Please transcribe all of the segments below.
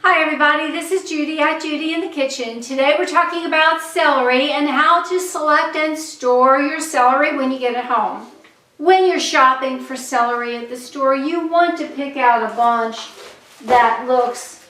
Hi everybody, this is Judy at Judy in the Kitchen. Today we're talking about celery and how to select and store your celery when you get it home. When you're shopping for celery at the store, you want to pick out a bunch that looks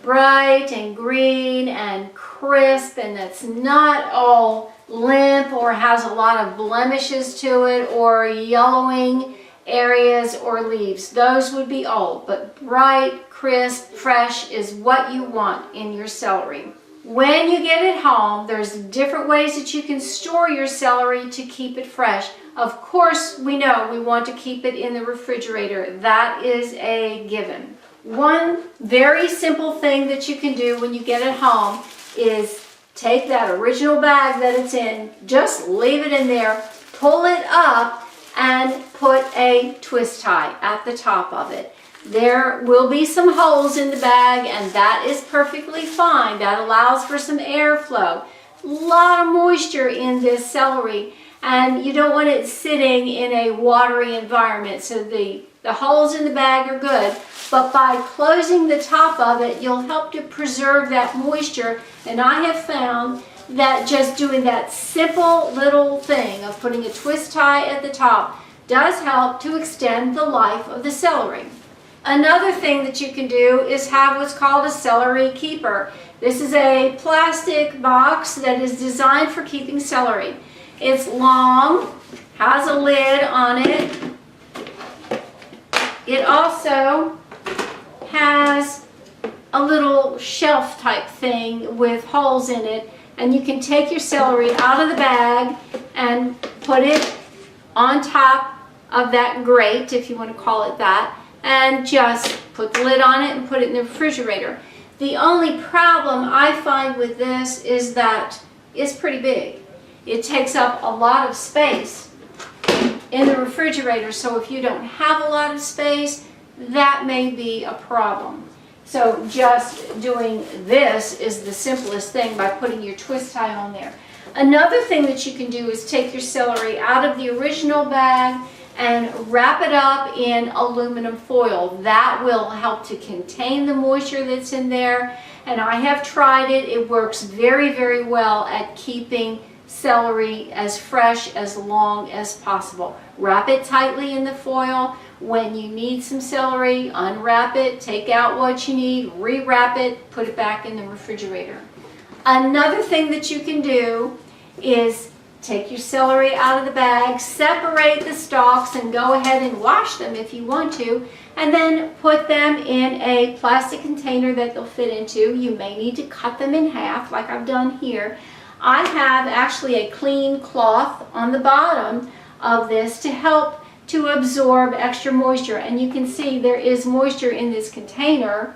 bright and green and crisp and that's not all limp or has a lot of blemishes to it or yellowing areas or leaves. Those would be old, but bright, crisp, fresh is what you want in your celery. When you get it home, there's different ways that you can store your celery to keep it fresh. Of course, we know we want to keep it in the refrigerator. That is a given. One very simple thing that you can do when you get it home is take that original bag that it's in, just leave it in there, pull it up, and put a twist tie at the top of it. There will be some holes in the bag, and that is perfectly fine. That allows for some airflow. A lot of moisture in this celery, and you don't want it sitting in a watery environment, so the holes in the bag are good, but by closing the top of it, you'll help to preserve that moisture, and I have found that just doing that simple little thing of putting a twist tie at the top does help to extend the life of the celery. Another thing that you can do is have what's called a celery keeper. This is a plastic box that is designed for keeping celery. It's long, has a lid on it. It also has a little shelf type thing with holes in it, and you can take your celery out of the bag and put it on top of that grate, if you want to call it that, and just put the lid on it and put it in the refrigerator. The only problem I find with this is that it's pretty big. It takes up a lot of space in the refrigerator, so if you don't have a lot of space, that may be a problem. So just doing this is the simplest thing by putting your twist tie on there. Another thing that you can do is take your celery out of the original bag and wrap it up in aluminum foil. That will help to contain the moisture that's in there, and I have tried it. It works very, very well at keeping celery as fresh as long as possible. Wrap it tightly in the foil. When you need some celery, unwrap it, take out what you need, rewrap it, put it back in the refrigerator. Another thing that you can do is take your celery out of the bag, separate the stalks, and go ahead and wash them if you want to, and then put them in a plastic container that they'll fit into. You may need to cut them in half like I've done here. I have actually a clean cloth on the bottom of this to help to absorb extra moisture, and you can see there is moisture in this container.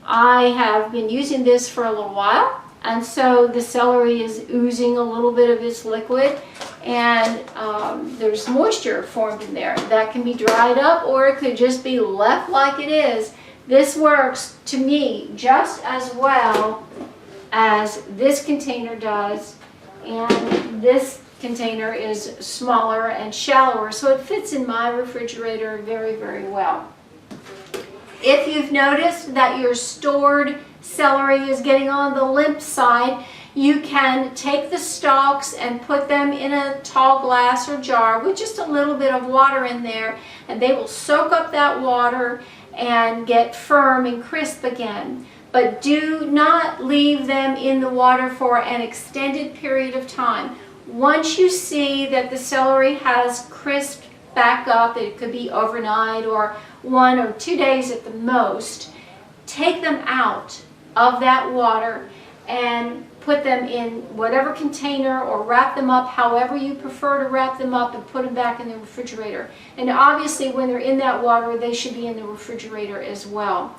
I have been using this for a little while, and so the celery is oozing a little bit of its liquid, and there's moisture formed in there. That can be dried up, or it could just be left like it is. This works, to me, just as well as this container does, and this container is smaller and shallower, so it fits in my refrigerator very, very well. If you've noticed that your stored celery is getting on the limp side, you can take the stalks and put them in a tall glass or jar with just a little bit of water in there, and they will soak up that water and get firm and crisp again. But do not leave them in the water for an extended period of time. Once you see that the celery has crisped back up, it could be overnight or 1 or 2 days at the most, take them out of that water and put them in whatever container or wrap them up however you prefer to wrap them up, and put them back in the refrigerator. And obviously when they're in that water, they should be in the refrigerator as well.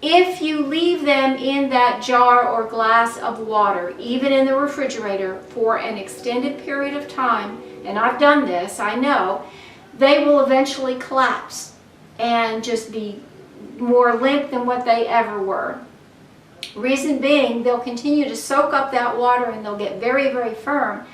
If you leave them in that jar or glass of water, even in the refrigerator, for an extended period of time, and I've done this, I know, they will eventually collapse and just be more limp than what they ever were. Reason being, they'll continue to soak up that water and they'll get very, very firm.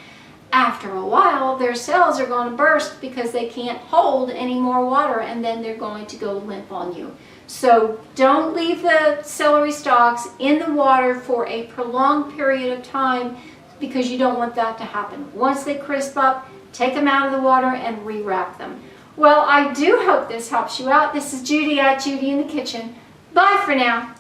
After a while, their cells are going to burst because they can't hold any more water, and then they're going to go limp on you. So don't leave the celery stalks in the water for a prolonged period of time because you don't want that to happen. Once they crisp up, take them out of the water and rewrap them. Well, I do hope this helps you out. This is Judy at Judy in the Kitchen. Bye for now.